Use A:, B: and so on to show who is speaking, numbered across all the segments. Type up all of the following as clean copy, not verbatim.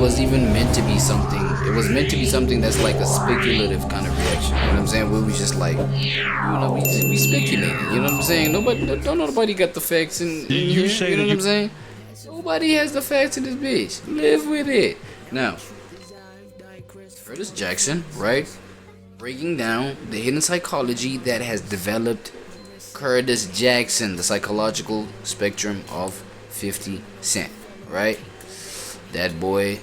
A: was even meant to be something. It was meant to be something that's like a speculative kind of reaction. You know what I'm saying? Where we just like, we speculating. You know what I'm saying? Nobody got the facts in here. You know what I'm saying? Nobody has the facts in this bitch. Live with it. Now, Curtis Jackson, right? Breaking down the hidden psychology that has developed Curtis Jackson, the psychological spectrum of 50 Cent, right? That boy,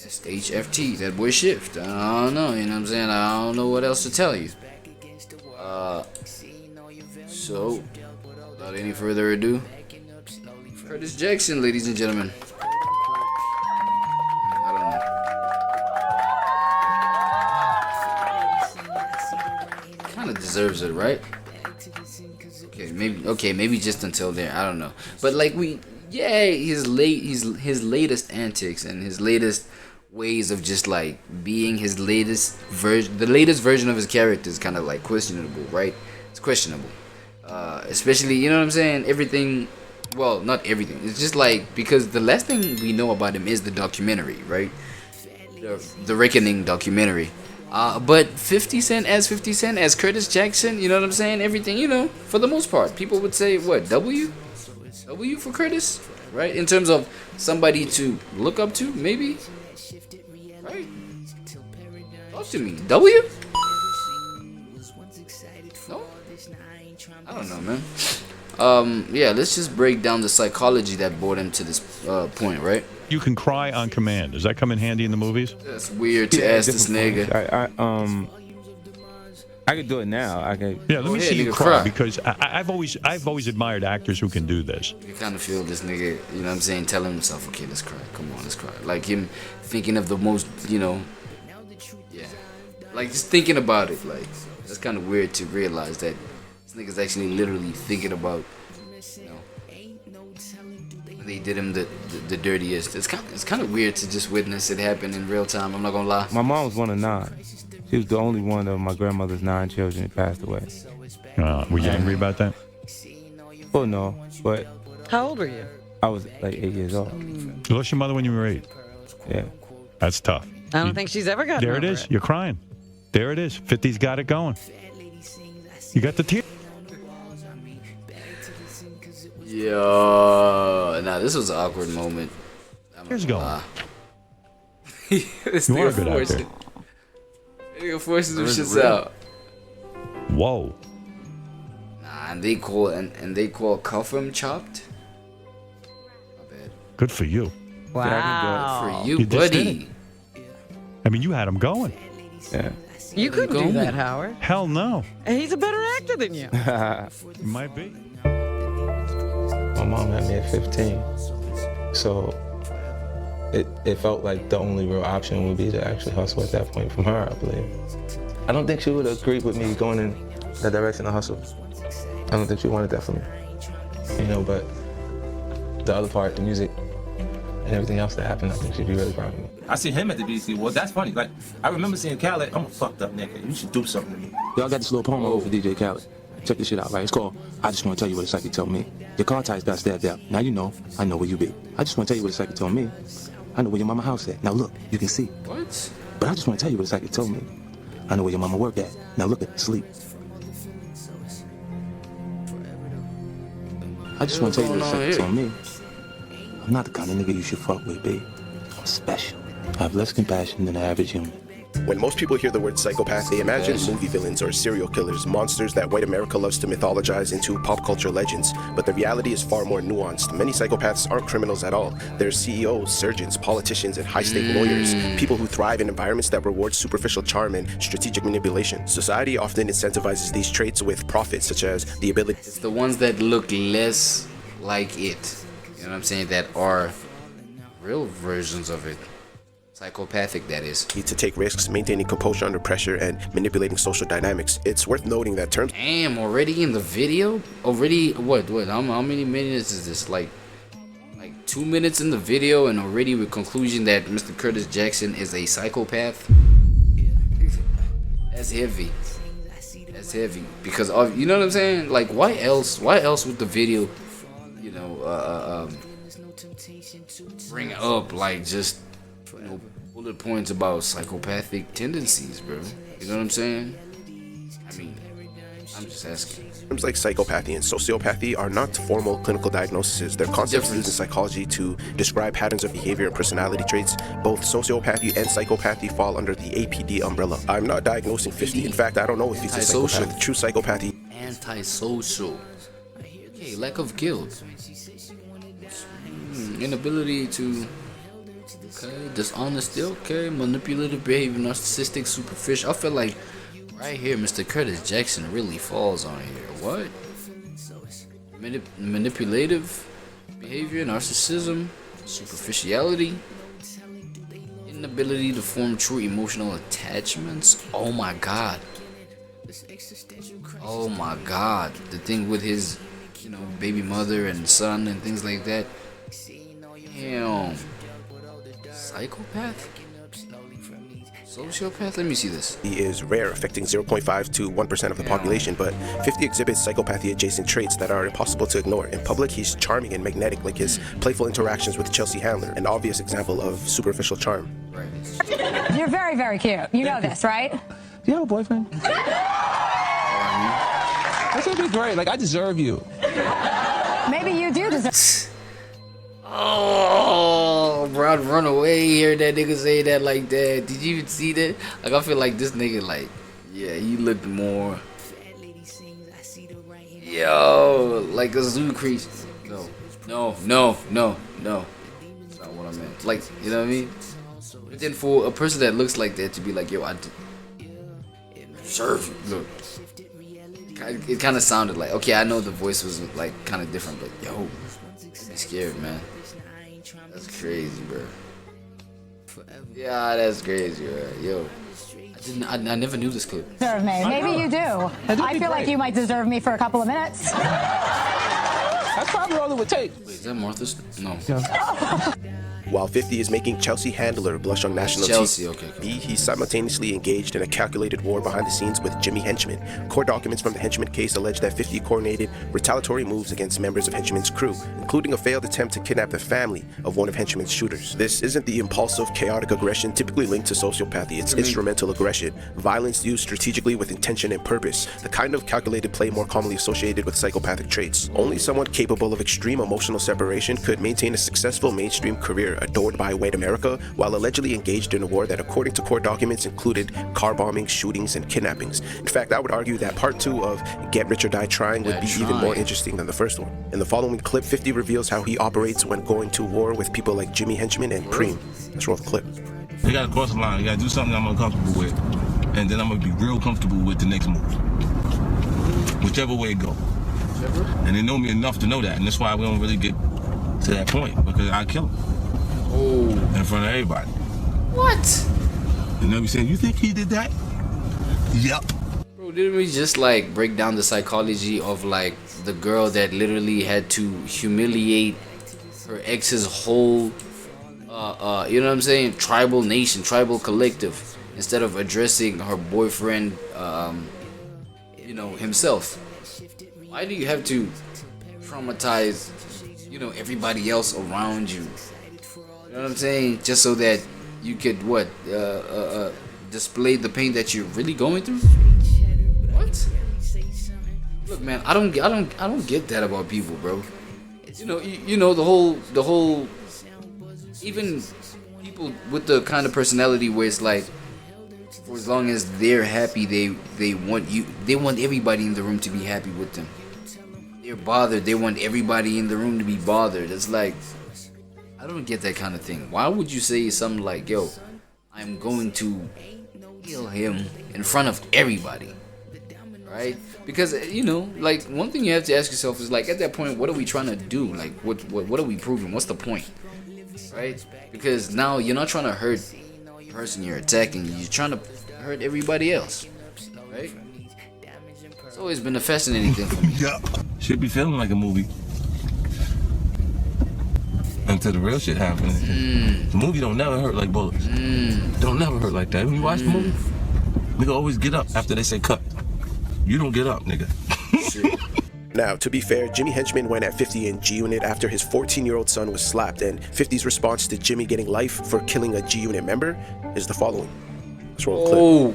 A: HFT, that boy shift. I don't know, you know what I'm saying? I don't know what else to tell you. So, without any further ado, Curtis Jackson, ladies and gentlemen. Kind of deserves it, right? Maybe just until there. I don't know. But like his latest antics and his latest ways of just like being his latest version, the latest version of his character is kind of like questionable, right? It's questionable. Especially, you know what I'm saying? Everything. Well, not everything. It's just like, because the last thing we know about him is the documentary, right? The Reckoning documentary. But 50 Cent as Curtis Jackson, you know what I'm saying? Everything, you know, for the most part, people would say, what, W for Curtis, right? In terms of somebody to look up to, maybe, right? Talk to me, W? No? I don't know, man. Yeah, let's just break down the psychology that brought him to this point, right?
B: You can cry on command. Does that come in handy in the movies?
A: That's weird to ask this nigga.
C: I could do it now. I could.
B: Yeah, let me see you cry, because I've always admired actors who can do this.
A: You kind of feel this nigga, you know what I'm saying, telling himself, okay, let's cry. Come on, let's cry. Like him thinking of the most, you know, yeah. Like just thinking about it, like that's kind of weird to realize that this nigga's actually literally thinking about, you know, they did him the dirtiest. It's kind of weird to just witness it happen in real time. I'm not gonna lie.
C: My mom was one of 9. She was the only one of my grandmother's 9 children that passed away.
B: Were you angry about that?
C: Well, no, but.
D: How old were you?
C: I was like 8 years old.
B: You lost your mother when you were 8?
C: Yeah.
B: That's tough.
D: I don't think she's ever gotten
B: There it is. You're crying. There it is. 50's got it going. You got the tear.
A: Yo, nah, this was an awkward moment.
B: Here's going.
A: This
B: you are a good actor.
A: Nigga forcing them shits out.
B: Whoa.
A: Nah, and they call Cuff'em chopped. Not bad.
B: Good for you.
D: Wow.
A: For you buddy.
B: I mean, you had him going.
C: Yeah.
D: You couldn't do that, Howard.
B: Hell no.
D: And he's a better actor than you.
B: You might be.
C: My mom had me at 15, so it felt like the only real option would be to actually hustle at that point from her, I believe. I don't think she would have agreed with me going in that direction of hustle. I don't think she wanted that for me, you know, but the other part, the music and everything else that happened, I think she'd be really proud of me.
E: I see him at the BC. Well, that's funny. Like, I remember seeing Khaled. I'm a fucked up nigga. You should do something to me.
F: Y'all got this little poem over for DJ Khaled. Check this shit out, right? It's called I Just Want to Tell You What a Psychic Told Me. Your car ties got stabbed out. Now you know, I know where you be. I just want to tell you what a psychic told me. I know where your mama house at. Now look, you can see.
A: What?
F: But I just want to tell you what a psychic told me. I know where your mama work at. Now look at sleep. I just want to tell you what a psychic told me. I'm not the kind of nigga you should fuck with, babe. I'm special. I have less compassion than the average human.
G: When most people hear the word psychopath, they imagine movie villains or serial killers, monsters that white America loves to mythologize into pop culture legends. But the reality is far more nuanced. Many psychopaths aren't criminals at all. They're CEOs, surgeons, politicians, and high-stake lawyers. People who thrive in environments that reward superficial charm and strategic manipulation. Society often incentivizes these traits with profit, such as the ability...
A: It's the ones that look less like it. You know what I'm saying? That are real versions of it. Psychopathic, that is.
G: To take risks, maintaining composure under pressure, and manipulating social dynamics. It's worth noting that terms...
A: Damn, already in the video? Already, what, how many minutes is this? Like 2 minutes in the video and already with conclusion that Mr. Curtis Jackson is a psychopath? That's heavy. That's heavy. Because, of, you know what I'm saying? Like, why else would the video, you know, bring up, like, just bullet points about psychopathic tendencies, bro. You know what I'm saying? I mean, I'm just asking.
G: Terms like psychopathy and sociopathy are not formal clinical diagnoses. They're concepts used in psychology to describe patterns of behavior and personality traits. Both sociopathy and psychopathy fall under the APD umbrella. I'm not diagnosing 50. In fact, I don't know if he's a psychopath. True psychopathy.
A: Antisocial. Okay, lack of guilt. Inability to. Okay, dishonesty. Okay, manipulative behavior, narcissistic, superficial. I feel like right here, Mr. Curtis Jackson really falls on here. What? Manipulative behavior, narcissism, superficiality, inability to form true emotional attachments. Oh my God. Oh my God. The thing with his, baby mother and son and things like that. Damn. Psychopath? Sociopath? Let me see this.
G: He is rare, affecting 0.5 to 1% of the population, but 50 exhibits psychopathy-adjacent traits that are impossible to ignore. In public, he's charming and magnetic, like his playful interactions with Chelsea Handler, an obvious example of superficial charm.
A: Right.
H: You're very, very cute. You know this, right?
F: Do you have a boyfriend? That's gonna be great. Like, I deserve you.
H: Maybe you do deserve.
A: Oh, bro, I'd run away hear that nigga say that like that. Did you even see that? Like, I feel like this nigga, like, yeah, he looked more, yo, like a zoo creature. No. That's not what I meant. Like, you know what I mean? But then for a person that looks like that to be like, yo, I deserve you. Look, it kind of sounded like, okay, I know the voice was like kind of different, but yo, I'm scared, man. That's crazy, bro. Yeah, that's crazy, bro. Yo, I never knew this clip.
H: Deserve me. Maybe you do. I feel like you might deserve me for a couple of minutes.
F: That's probably all it would take.
A: Wait, is that Martha's? No.
G: While 50 is making Chelsea Handler blush on national
A: Chelsea,
G: TV,
A: okay, cool.
G: he's simultaneously engaged in a calculated war behind the scenes with Jimmy Henchman. Court documents from the Henchman case allege that 50 coordinated retaliatory moves against members of Henchman's crew, including a failed attempt to kidnap the family of one of Henchman's shooters. This isn't the impulsive, chaotic aggression typically linked to sociopathy. It's instrumental aggression, violence used strategically with intention and purpose, the kind of calculated play more commonly associated with psychopathic traits. Only someone capable of extreme emotional separation could maintain a successful mainstream career adored by white America while allegedly engaged in a war that, according to court documents, included car bombings, shootings, and kidnappings. In fact, I would argue that part 2 of Get Rich or Die Trying would be even more interesting than the first one. In the following clip, 50 reveals how he operates when going to war with people like Jimmy Henchman and Preem. Let's roll the clip.
F: You gotta cross the line. You gotta do something I'm uncomfortable with, and then I'm gonna be real comfortable with the next move. Whichever way it go. And they know me enough to know that, and that's why we don't really get to that point, because I kill him.
A: Oh.
F: In front of everybody.
A: What?
F: And they'll be saying, you think he did that? Yep.
A: Bro, didn't we just like break down the psychology of like the girl that literally had to humiliate her ex's whole you know what I'm saying, tribal nation, tribal collective, instead of addressing her boyfriend himself? Why do you have to traumatize everybody else around you? You know what I'm saying? Just so that you could display the pain that you're really going through? What? Look, man, I don't get that about people, bro. The whole even people with the kind of personality where it's like, for as long as they're happy, they want everybody in the room to be happy with them. They're bothered, they want everybody in the room to be bothered. It's like, I don't get that kind of thing. Why would you say something like, yo, I'm going to kill him in front of everybody? Right? Because, like, one thing you have to ask yourself is, like, at that point, what are we trying to do? Like, what are we proving? What's the point? Right? Because now you're not trying to hurt the person you're attacking. You're trying to hurt everybody else. Right? It's always been a fascinating thing for me.
F: Yeah. Should be feeling like a movie. Until the real shit happens. The movie don't never hurt like bullets. Don't never hurt like that. When you watch the movie, nigga always get up after they say cut. You don't get up, nigga.
G: Now, to be fair, Jimmy Henchman went at 50 in G-Unit after his 14-year-old son was slapped, and 50's response to Jimmy getting life for killing a G-Unit member is the following. Let's roll a clip.
A: Oh,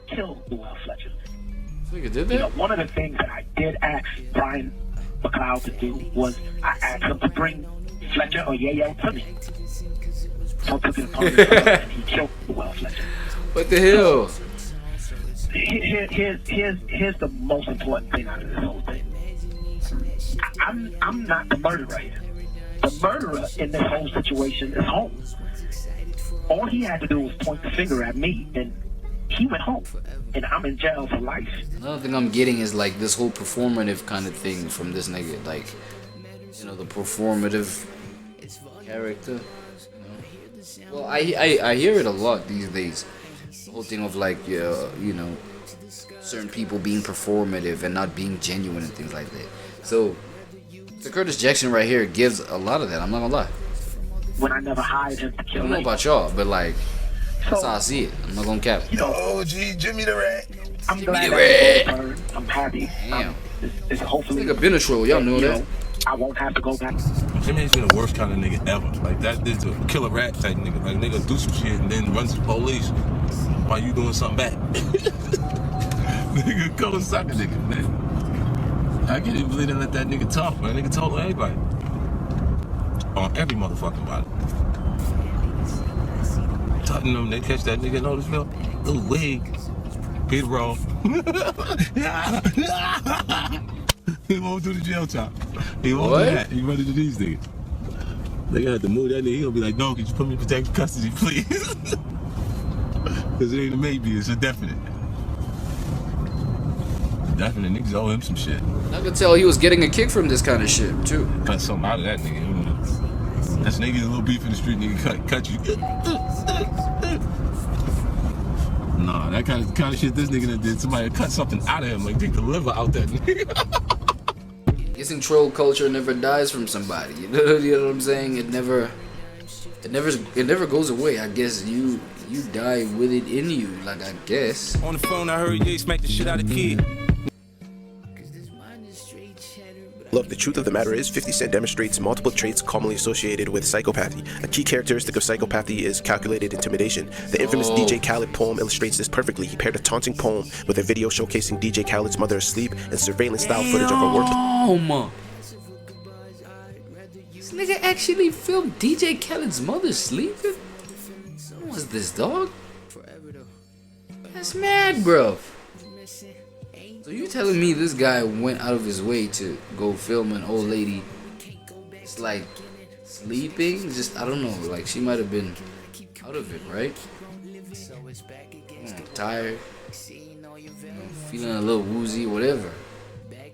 I: Kill Llewellyn Fletcher.
A: nigga did
I: You know,
A: that?
I: one of the things that I did ask Brian McLeod to do was I asked him to bring Fletcher or Yayo to me. So took it upon himself and he killed Llewellyn Fletcher.
A: What the hell?
I: Here's the most important thing out of this whole thing. I'm not the murderer here. The murderer in this whole situation is home. All he had to do was point the finger at me, and he went home. And I'm in jail for life.
A: Another thing I'm getting is like this whole performative kind of thing from this nigga, like, you know, the performative character. You know? Well, I hear it a lot these days. The whole thing of like, you know, certain people being performative and not being genuine and things like that. So the Curtis Jackson right here gives a lot of that. I'm not gonna lie.
I: When I never hired him to
A: I
I: kill
A: don't know
I: anyone.
A: about y'all, but like, that's
I: So,
A: how I see it. I'm not gonna cap it.
I: you know,
G: OG Jimmy the Rat.
I: I'm glad
A: the
I: that
A: rat.
I: I'm happy.
A: Damn.
I: It's hopefully.
A: This nigga been a troll, y'all know
I: you
A: that.
I: I won't have to go back.
E: Jimmy has been the worst kind of nigga ever. Like, that is a killer rat type nigga. Like, nigga do some shit and then runs to the police while you doing something bad. Nigga, go suck a nigga, man. I can't even believe they let that nigga talk, man. Nigga told everybody. On every motherfucking body. Tottenham, they catch that nigga in Otisville. Little wig. Peter Roll. He won't do the jail time. He won't do that. He run into these niggas. They got to move that nigga. He'll be like, no, could you put me in protective custody, please? Because it ain't a maybe, it's a definite. Definite niggas owe him some shit.
A: I could tell he was getting a kick from this kind of shit too.
E: Cut something out of that nigga. That's nigga, a little beef in the street, nigga cut you. Nah, that kind of shit this nigga did. Somebody cut something out of him, like take the liver out that nigga.
A: Guessing troll culture never dies from somebody. You know what I'm saying? It never goes away. I guess you die with it in you. Like, I guess.
F: On the phone, I heard Ye smack the shit out of Kid.
G: Look, the truth of the matter is 50 Cent demonstrates multiple traits commonly associated with psychopathy. A key characteristic of psychopathy is calculated intimidation. The infamous DJ Khaled poem illustrates this perfectly. He paired a taunting poem with a video showcasing DJ Khaled's mother asleep and surveillance-style footage of her work.
A: This nigga actually filmed DJ Khaled's mother sleeping? What was this, dog? That's mad, bro. So you telling me this guy went out of his way to go film an old lady just like sleeping? Just, I don't know, like she might have been out of it, right? Tired, you know, feeling a little woozy, whatever.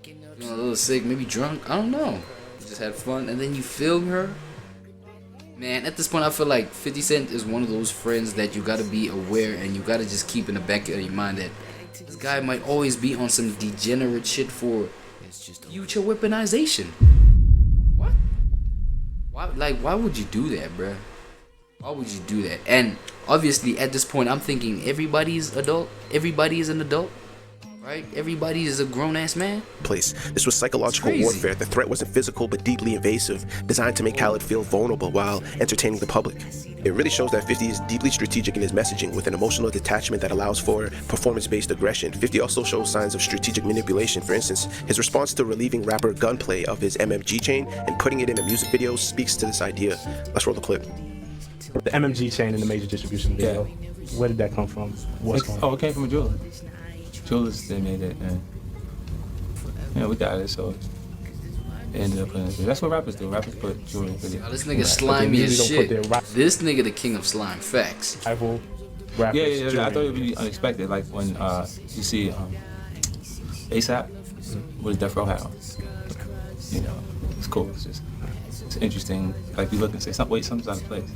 A: Feeling a little sick, maybe drunk, I don't know. Just had fun, and then you film her? Man, at this point I feel like 50 Cent is one of those friends that you gotta be aware and you gotta just keep in the back of your mind that this guy might always be on some degenerate shit for future weaponization. What? Why would you do that, bruh? Why would you do that? And obviously at this point I'm thinking everybody's adult. Everybody is an adult. Right? Everybody is a grown-ass man.
G: This was psychological warfare. The threat wasn't physical but deeply invasive, designed to make Khaled feel vulnerable while entertaining the public. It really shows that 50 is deeply strategic in his messaging with an emotional detachment that allows for performance-based aggression. 50 also shows signs of strategic manipulation. For instance, his response to relieving rapper Gunplay of his MMG chain and putting it in a music video speaks to this idea. Let's roll the clip.
J: The MMG chain in the major distribution video. Where did that come from? What's going on?
C: Oh, it came from a jeweler. Jewelers, they made it, and yeah, we got it, so they ended up putting it. That's what rappers do. Rappers put jewelry in video.
A: Oh, this nigga slimy as shit. This nigga the king of slime. Facts.
C: Yeah, I thought it would be unexpected, like when you see ASAP with a Death Row hat on. You know, it's cool. It's interesting. Like you look and say, something's out of place.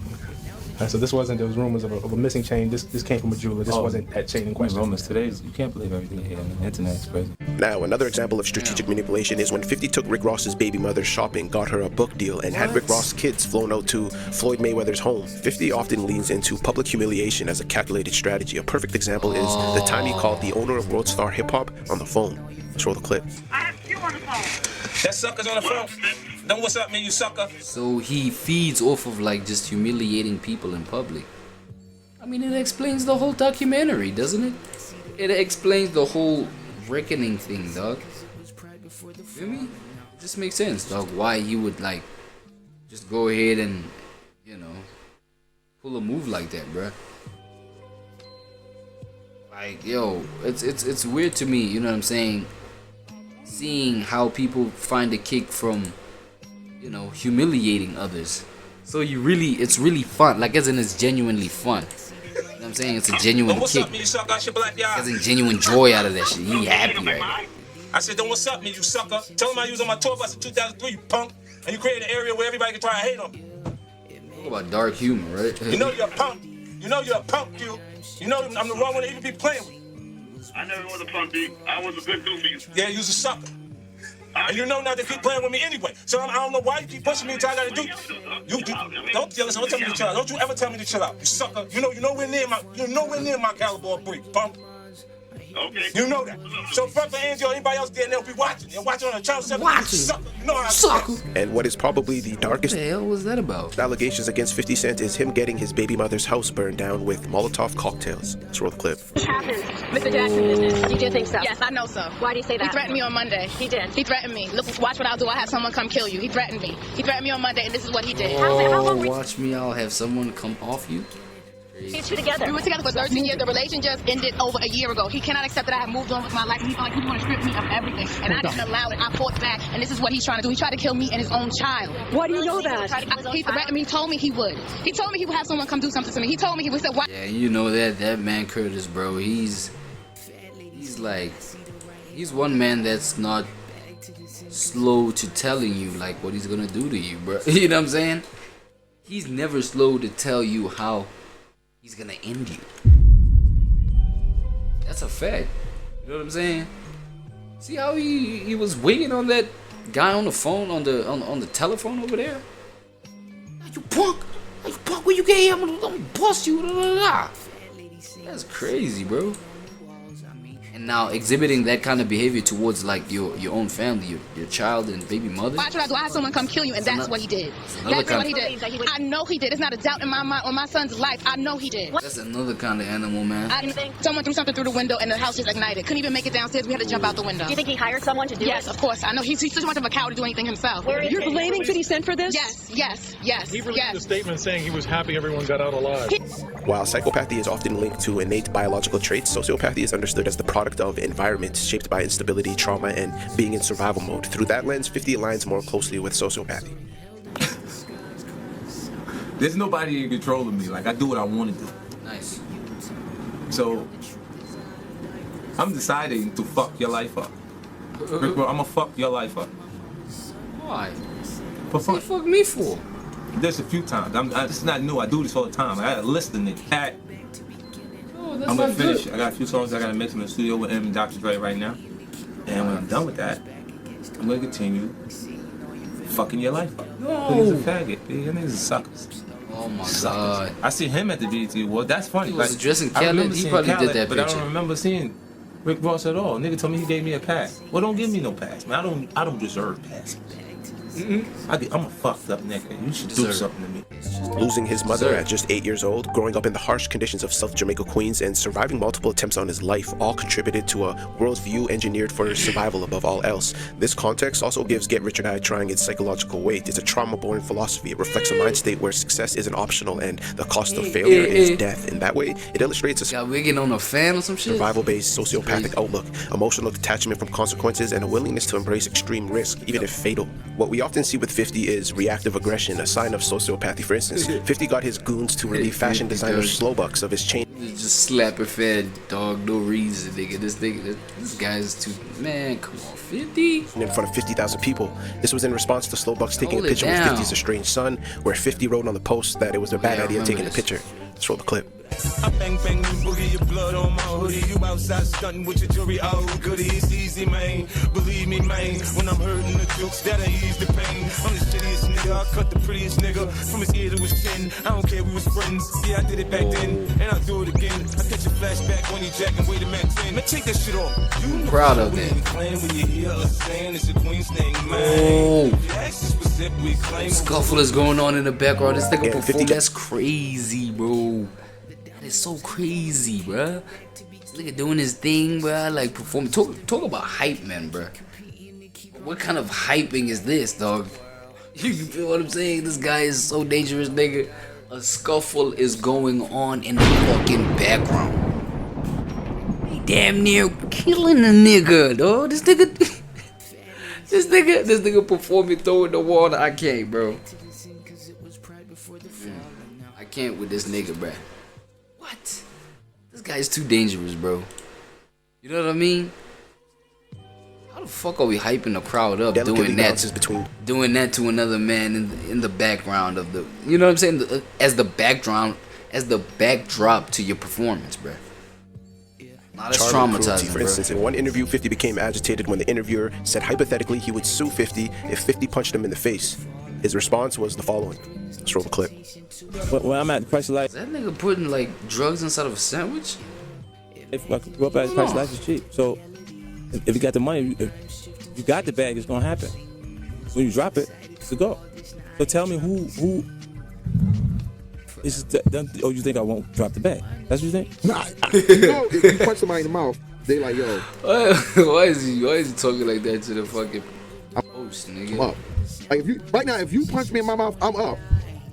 J: So this wasn't, there was rumors of a missing chain. This came from a jeweler. This wasn't that chain in question.
C: Rumors today, you can't believe everything here. I mean, the internet is crazy.
G: Now, another example of strategic manipulation is when 50 took Rick Ross's baby mother shopping, got her a book deal, and had Rick Ross' kids flown out to Floyd Mayweather's home. 50 often leans into public humiliation as a calculated strategy. A perfect example is the time he called the owner of World Star Hip Hop on the phone. Let's roll the clip.
I: I have you on the phone.
F: That sucker's on the phone. Don't what's up, man, you sucker.
A: So he feeds off of like just humiliating people in public. I mean, it explains the whole documentary, doesn't it? It explains the whole reckoning thing, dog. Feel me? It just makes sense, dog. Why he would like just go ahead and, you know, pull a move like that, bruh. Like, yo, it's weird to me, you know what I'm saying? Seeing how people find a kick from, you know, humiliating others. So it's really fun. Like, as in, it's genuinely fun. You know what I'm saying? It's a genuine
F: What's
A: kick.
F: up, man, you sucker? I should black y'all.
A: Getting genuine joy out of that shit. He happy right now.
F: I said, don't what's up, man, you sucker. Tell him I was on my tour bus in 2003, you punk. And you created an area where everybody can try to hate on me.
A: Talk about dark humor, right?
F: You know you're a punk. You know you're a punk, you. You know I'm the wrong one to even be playing with.
K: I never was a punk, dude. I was a good dude for you.
F: Yeah, you was a sucker. And you know not to keep playing with me anyway. So I don't know why you keep pushing me until I gotta do. Don't tell me to chill out. Don't you ever tell me to chill out, you sucker. You're nowhere near my caliber of break, punk.
K: Okay.
F: You know that. So fuck the Angie or anybody else there, and they'll be watching. They're watching on the channel 7.
A: Watching.
F: Sucker. You know how I
A: Sucker.
G: And what is probably the darkest
A: What the hell was that about?
G: allegations against 50 Cent is him getting his baby mother's house burned down with Molotov cocktails. Let's roll the clip.
L: What happened? Mr. Jackson business. You do think so?
M: Yes, I know so.
L: Why do you say that?
M: He threatened me on Monday.
L: He did.
M: He threatened me. Look, watch what I'll do. I'll have someone come kill you. He threatened me. He threatened me on Monday, and this is what he did.
L: How long were you
A: Watch me, I'll have someone come off you.
L: two together?
M: We were together for 13 years. The relation just ended over a year ago. He cannot accept that I have moved on with my life. He felt like he want to strip me of everything. And I didn't allow it. I fought back. And this is what he's trying to do. He tried to kill me and his own child.
L: Why do you know that?
M: He threatened me. He told me he would. He told me he would have someone come do something to me. He told me he would say, why?
A: Yeah, you know that man Curtis, bro. He's like, he's one man that's not slow to telling you like what he's gonna do to you, bro. You know what I'm saying? He's never slow to tell you how he's gonna end you. That's a fact. You know what I'm saying? See how he was waiting on that guy on the phone on the telephone over there? You punk! You punk! Where you get here? I'm gonna bust you! Da, da, da. That's crazy, bro. And now exhibiting that kind of behavior towards like your own family, your child and baby mother.
M: Why should I do? I have someone come kill you, and that's what he did. That's what he did. I know he did. It's not a doubt in my mind or my son's life. I know he did.
A: That's another kind of animal, man.
M: Someone threw something through the window, and the house just ignited. Couldn't even make it downstairs. We had to jump out the window.
L: Do you think he hired someone to do it?
M: Yes, of course. I know he's too much of a coward to do anything himself.
L: You're blaming 50 Cent for this?
M: Yes.
J: He released a statement saying he was happy everyone got out alive.
G: While psychopathy is often linked to innate biological traits, sociopathy is understood as the product of environment shaped by instability, trauma, and being in survival mode. Through that lens, 50 aligns more closely with sociopathy.
F: There's nobody in control of me. Like, I do what I want to do.
A: Nice.
F: So, I'm deciding to fuck your life up. Rick, bro, I'm gonna fuck your life up.
A: Why?
F: For fun.
A: What the fuck me for?
F: There's a few times. This is not new. I do this all the time. I got a list of niggas. I'm gonna finish.
A: Good.
F: I got a few songs I gotta mix in the studio with him and Dr. Dre right now. And when I'm done with that, I'm gonna continue fucking your life up.
A: No.
F: He's a faggot. Your niggas are suckers.
A: Oh my
F: Suckers.
A: god.
F: I see him at the BET Award. That's funny.
A: He was
F: Like,
A: addressing
F: I remember
A: Khaled. He
F: seeing
A: probably did
F: Khaled,
A: that
F: but I
A: picture.
F: don't remember seeing Rick Ross at all. Nigga told me he gave me a pass. Well, don't give me no pass, man. I don't deserve pass. I'm a fucked up nigga. You should do something to me.
G: Losing his mother at just 8 years old, growing up in the harsh conditions of South Jamaica, Queens, and surviving multiple attempts on his life all contributed to a worldview engineered for survival above all else. This context also gives Get Rich or Die Trying its psychological weight. It's a trauma-born philosophy. It reflects a mind state where success isn't optional and the cost of failure is death. In that way, it illustrates a
A: Got wigging on a fan or some shit?
G: survival-based sociopathic outlook, emotional detachment from consequences, and a willingness to embrace extreme risk, even if fatal. What we often see with 50 is reactive aggression, a sign of sociopathy. For instance, 50 got his goons to relieve fashion designer Slowbucks of his chain.
A: Just slap a fed dog, no reason, nigga. This guy's too, man, come on, 50?
G: In front of 50,000 people. This was in response to Slowbucks taking a picture with 50's estranged son, where 50 wrote on the post that it was a bad idea taking the picture. Let's roll the clip.
N: I bang bang you boogie your blood on my hoodie. You outside stunting with your jewelry, oh goody, it's easy, man. Believe me, man. When I'm hurting the jokes, that'll ease the pain. I'm the shittiest nigga, I cut the prettiest nigga from his ear to his chin. I don't care, we was friends. Yeah, I did it back then, and I'll do it again. I catch a flat Flashback when you jacking way to max 10. Now take that shit off. You know
A: Proud of that.
N: when you hear us saying it's a Queen's thing, man.
A: Oh. Scuffle is going on in the background. This nigga perform. That's crazy, bro. That is so crazy, bro. This nigga doing his thing, bro. Like performing. Talk about hype, man, bro. What kind of hyping is this, dog? You feel what I'm saying? This guy is so dangerous, nigga. A scuffle is going on in the fucking background. He damn near killing a nigga, dog. This nigga performing throwing the water. I can't, bro. I can't with this nigga, bro. What? This guy is too dangerous, bro. You know what I mean? How the fuck are we hyping the crowd up doing that to another man in the background of the, you know what I'm saying, as the backdrop to your performance, bro. Not as traumatizing,
G: for instance, in one interview, 50 became agitated when the interviewer said hypothetically he would sue 50 if 50 punched him in the face. His response was the following. Let's roll the clip.
F: When I'm at the Price of Life,
A: is that nigga putting like drugs inside of a sandwich?
F: if I grew up at the Price of Life is cheap, so if you got the money, if you got the bag, it's gonna happen. When you drop it, it's a go. So tell me who is oh, you think I won't drop the bag? That's what you think?
O: Nah, you know, if you punch somebody in the mouth, they like, yo.
A: Why is he talking like that to the fucking host, nigga?
O: I'm up. Like right now, if you punch me in my mouth, I'm up.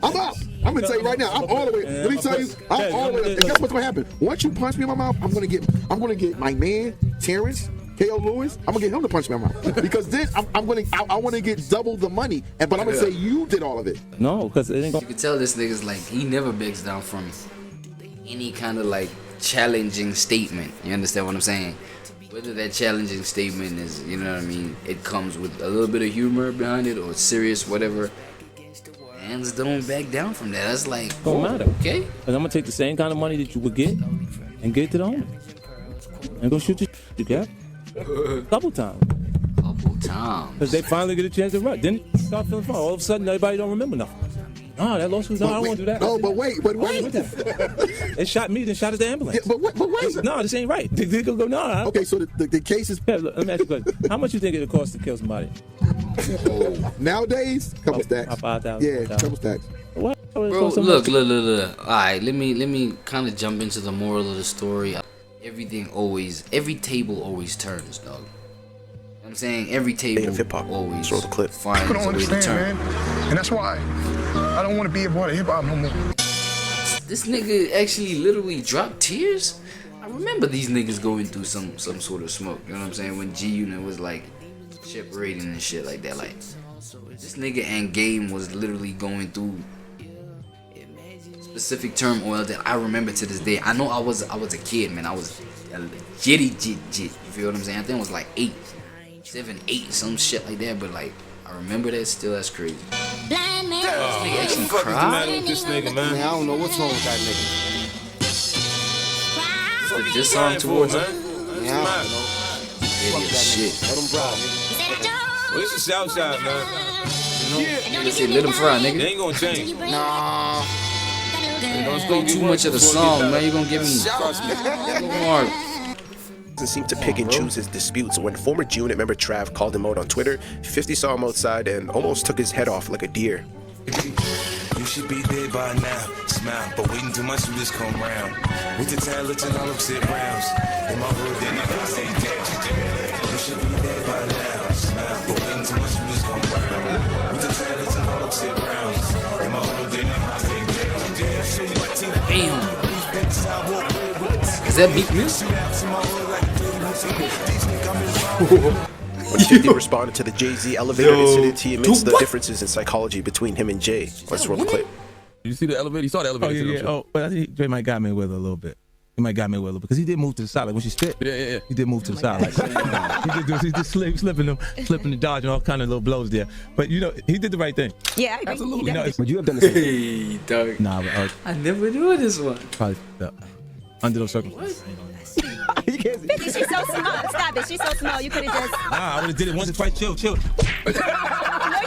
O: I'm up. I'm gonna tell you right now, I'm all the way. Let me tell you, I'm all the way up. And guess what's gonna happen? Once you punch me in my mouth, I'm gonna get my man, Terrence, K.O. Lewis, I'm gonna get him to punch me in my mouth. Because then I wanna get double the money. But I'm gonna say you did all of it.
F: No, because it ain't
A: you can tell this nigga's like, he never begs down from any kind of like challenging statement. You understand what I'm saying? Whether that challenging statement is, you know what I mean, it comes with a little bit of humor behind it or serious, whatever. Hands don't back down from that. That's like,
F: don't matter.
A: Okay.
F: Because I'm gonna take the same kind of money that you would get and get it to the owner. And go shoot you got. Couple times. Because they finally get a chance to run. Then you start feeling fun. All of a sudden, everybody don't remember nothing. Oh, that lawsuit. No, I don't want to do that.
O: No, but wait.
F: They shot me, then shot at the ambulance.
O: Yeah, but wait.
F: No, this ain't right. They go, no.
O: Okay, so the case is.
F: Yeah, look, let me ask you a question. How much you think it costs to kill somebody?
O: Nowadays, couple stacks.
F: 5,000.
O: Yeah, couple stacks.
F: What?
A: Bro, look. All right, let me kind of jump into the moral of the story. Every table always turns, dog. You know what I'm saying? Every table always
G: roll the clip.
A: finds a way to turn.
P: Man. And that's why I don't want to be a part of hip hop no more.
A: This nigga actually literally dropped tears. I remember these niggas going through some sort of smoke. You know what I'm saying? When G-Unit was like separating and shit like that. Like this nigga and Game was literally going through specific turmoil that I remember to this day. I know I was a kid, man. I was jitty. You feel what I'm saying? I think it was like 7, 8, some shit like that. But like I remember that still. That's crazy. This nigga actually cried.
F: This nigga, man.
O: I don't know what's wrong with that nigga.
A: The diss song towards him.
O: Yeah, I don't know.
A: Shit.
O: Let him drive.
N: Well, this is Southside, man.
A: Nigga say let him fry, nigga.
N: They ain't gonna change.
O: Nah.
A: Don't play too much of the song, man. You gonna get me hard.
G: Doesn't seem to pick and choose his disputes. When former G-Unit member Trav called him out on Twitter, 50 saw him outside and almost took his head off like a deer.
N: You should be dead by now. Smile, but waiting till my shooters come round. With the talent and all upset rounds. In my hood, then I say damn. You should be dead by now. Smile, but waiting till my shooters come round. With the talent and all upset rounds. In my hood, then I say damn.
A: Is that beat music?
G: When 50 responded to the Jay-Z elevator incident, he admits the differences in psychology between him and Jay. Let's roll the clip.
F: You see the elevator? You saw the elevator? Oh, yeah. Oh, but I think Jay might got me with a little bit. He might got me with a little bit because he did move to the side. Like when she spit, yeah. He did move to the side. Like he did slipping and dodging all kind of little blows there. But you know, he did the right thing.
L: Yeah,
F: absolutely.
O: But you have done the same.
A: Hey, dog.
F: Nah, but,
A: I never knew this one.
F: Probably under those circumstances.
L: She's so small. Stop it. She's so small. You could have just.
F: Nah, I would have did it once or twice. Chill.
L: No,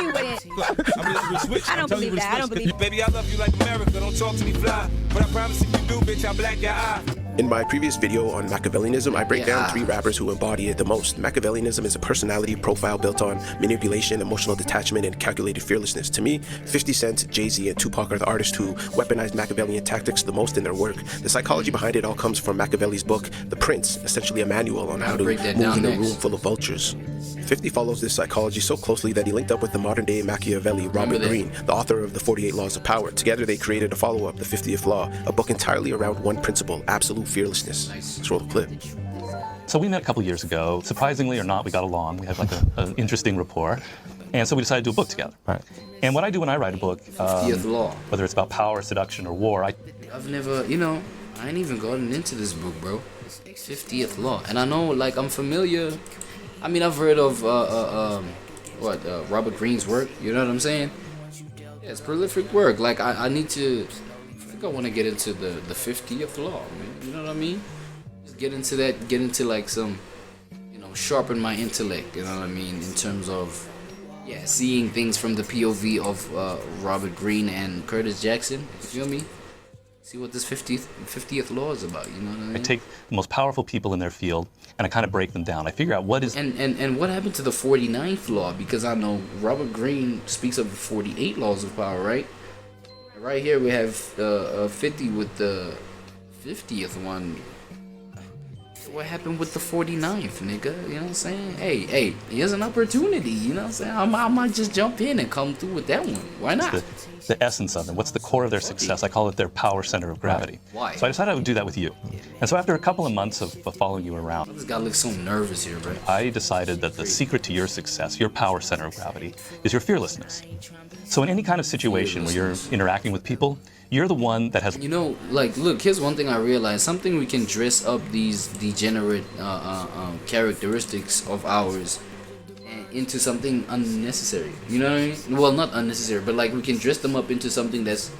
L: you wouldn't.
N: I
L: don't believe that. I don't believe that.
N: Baby, I love you like America. Don't talk to me fly. But I promise if you do, bitch, I'll black your eye.
G: In my previous video on Machiavellianism, I break down 3 rappers who embody it the most. Machiavellianism is a personality profile built on manipulation, emotional detachment, and calculated fearlessness. To me, 50 Cent, Jay-Z, and Tupac are the artists who weaponize Machiavellian tactics the most in their work. The psychology behind it all comes from Machiavelli's book, The Prince, essentially a manual on how to move in a room full of vultures. 50 follows this psychology so closely that he linked up with the modern-day Machiavelli, Robert Greene, the author of the 48 Laws of Power. Together, they created a follow-up, The 50th Law, a book entirely around one principle, absolute fearlessness. Let's roll the clip.
Q: So we met a couple years ago. Surprisingly or not, we got along. We had like an interesting rapport. And so we decided to do a book together.
C: Right.
Q: And what I do when I write a book,
A: 50th Law.
Q: whether it's about power, seduction, or war,
A: I've never, I ain't even gotten into this book, bro. 50th Law. And I know, like, I'm familiar. I mean, I've heard of, Robert Greene's work. You know what I'm saying? Yeah, it's prolific work. Like, I need to, I think I want to get into the 50th Law, man. You know what I mean? Just get into that, get into, like, some, sharpen my intellect, you know what I mean? In terms of, seeing things from the POV of Robert Greene and Curtis Jackson. You feel me? See what this 50th Law is about, you know what I mean?
Q: I take the most powerful people in their field and I kind of break them down. I figure out what is...
A: And what happened to the 49th Law? Because I know Robert Greene speaks of the 48 Laws of Power, right? And right here we have 50 with the 50th one. What happened with the 49th, nigga? You know what I'm saying? Hey, here's an opportunity, you know what I'm saying? I might just jump in and come through with that one. Why not?
Q: The essence of them. What's the core of their success? I call it their power center of gravity.
A: Why?
Q: So I decided I would do that with you. And so after a couple of months of following you around,
A: this guy looks so nervous here, bro.
Q: I decided that the secret to your success, your power center of gravity, is your fearlessness. So in any kind of situation where you're interacting with people, you're the one that has...
A: Look, here's one thing I realized. Something we can dress up these degenerate characteristics of ours into something unnecessary. You know what I mean? Well, not unnecessary, but like we can dress them up into something that's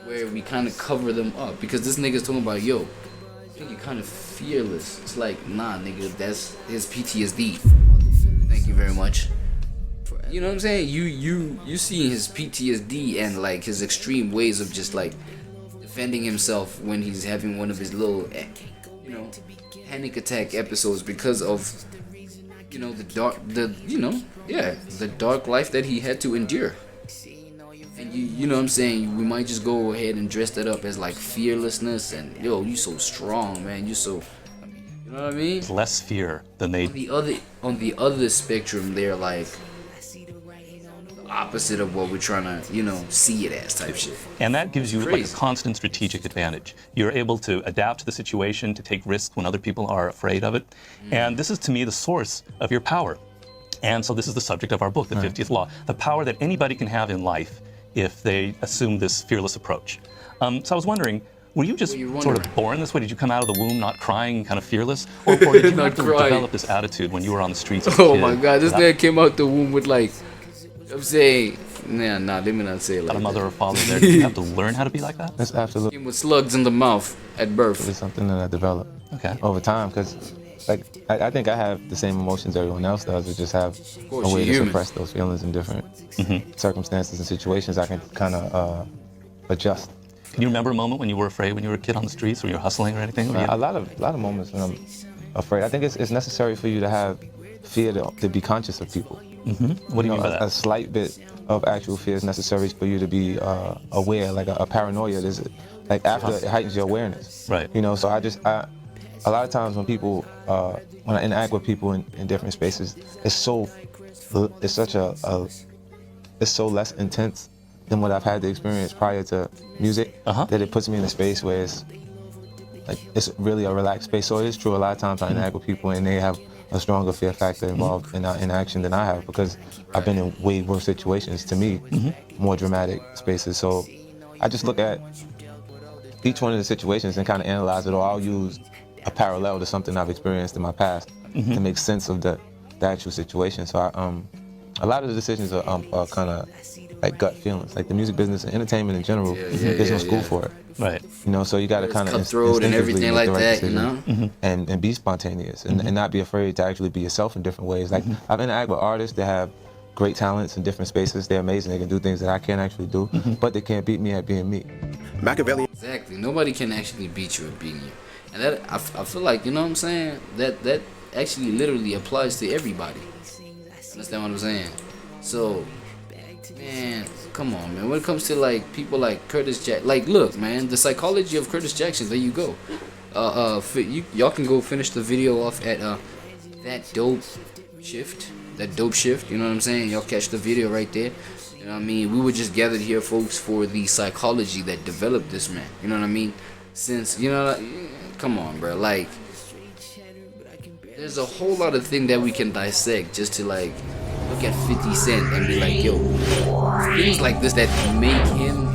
A: where we kind of cover them up. Because this nigga's talking about, I think you're kind of fearless. It's like, nah, nigga, that's his PTSD. Thank you very much. You know what I'm saying? You see his PTSD and like his extreme ways of just like defending himself when he's having one of his little, panic attack episodes because of, the dark life that he had to endure. And you know what I'm saying? We might just go ahead and dress that up as like fearlessness and you so strong, man. You so, you know what I mean?
Q: Less fear than they.
A: On the other spectrum, they're like opposite of what we're trying to, see it as type shit.
Q: And that gives you like a constant strategic advantage. You're able to adapt to the situation, to take risks when other people are afraid of it. And this is, to me, the source of your power. And so this is the subject of our book, The 50th Law, the power that anybody can have in life if they assume this fearless approach. So I was wondering, were you just sort of born this way? Did you come out of the womb not crying, kind of fearless? Or did you have to develop this attitude when you were on the streets as a kid?
A: Oh my God, this man came out the womb with like, I'm saying, let me not say it like that.
Q: A mother or father there, did you have to learn how to be like that?
C: That's absolutely.
A: With slugs in the mouth at birth.
C: It's something that I developed over time because, I think I have the same emotions everyone else does. I just have a way to suppress those feelings in different circumstances and situations. I can kind of adjust.
Q: Can you remember a moment when you were afraid when you were a kid on the streets, when you were hustling or anything?
C: A lot of moments when I'm afraid. I think it's necessary for you to have fear to be conscious of people.
Q: What do you mean by that?
C: A slight bit of actual fear is necessary for you to be aware, like a paranoia. Like after it heightens your awareness.
Q: Right.
C: So a lot of times when people, when I interact with people in different spaces, it's so less intense than what I've had the experience prior to music that it puts me in a space where it's really a relaxed space. So it is true. A lot of times I interact with people and they have a stronger fear factor involved in action than I have because I've been in way worse situations, to me, more dramatic spaces. So I just look at each one of the situations and kind of analyze it, or I'll use a parallel to something I've experienced in my past to make sense of the actual situation. So a lot of the decisions are kind of like gut feelings. Like the music business and entertainment in general, there's no school for it.
Q: Right.
C: So you got to kind of
A: cutthroat and everything like that,
C: and be spontaneous and not be afraid to actually be yourself in different ways. Like I've interacted with artists that have great talents in different spaces. They're amazing. They can do things that I can't actually do, but they can't beat me at being me.
G: Machiavellian.
A: Exactly. Nobody can actually beat you at beating you. And that I feel like, you know what I'm saying? That actually literally applies to everybody. Understand what I'm saying? So, man, come on, man. When it comes to like people like Curtis Jackson, like, look, man, the psychology of Curtis Jackson. There you go. Y'all can go finish the video off at that dope shift. You know what I'm saying? Y'all catch the video right there. You know what I mean? We were just gathered here, folks, for the psychology that developed this man. You know what I mean? Since, you know, come on, bro. Like, there's a whole lot of things that we can dissect just to like look at 50 Cent and be like, yo, things like this that make him.